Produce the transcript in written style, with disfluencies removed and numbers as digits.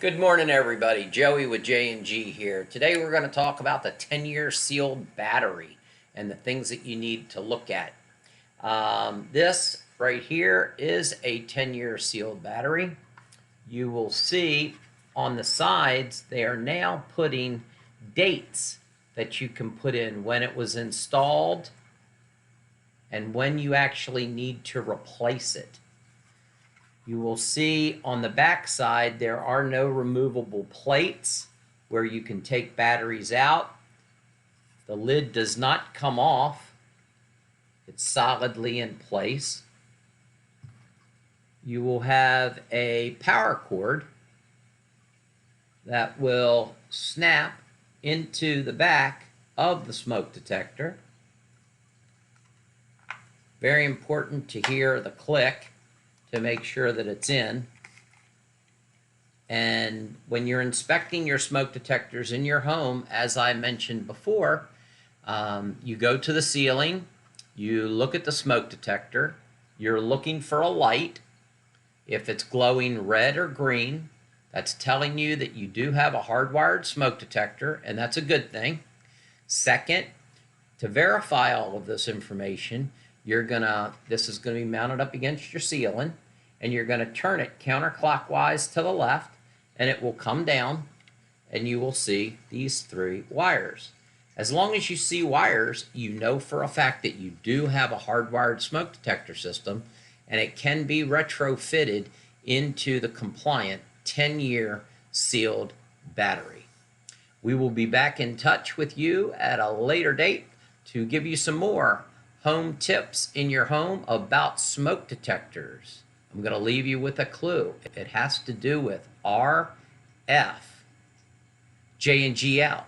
Good morning, everybody. Joey with J&G here. Today we're going to talk about the 10-year sealed battery and the things that you need to look at. This right here is a 10-year sealed battery. You will see on the sides they are now putting dates that you can put in when it was installed and when you actually need to replace it. You will see on the back side there are no removable plates where you can take batteries out. The lid does not come off. It's solidly in place. You will have a power cord that will snap into the back of the smoke detector. Very important to hear the click to make sure that it's in. And when you're inspecting your smoke detectors in your home, as I mentioned before, you go to the ceiling, you look at the smoke detector, you're looking for a light. If it's glowing red or green, that's telling you that you do have a hardwired smoke detector, and that's a good thing. Second, to verify all of this information, this is going to be mounted up against your ceiling, and you're going to turn it counterclockwise to the left, and it will come down, and you will see these three wires. As long as you see wires, you know for a fact that you do have a hardwired smoke detector system, and it can be retrofitted into the compliant 10-year sealed battery. We will be back in touch with you at a later date to give you some more home tips in your home about smoke detectors. I'm going to leave you with a clue. It has to do with RF. J&G out.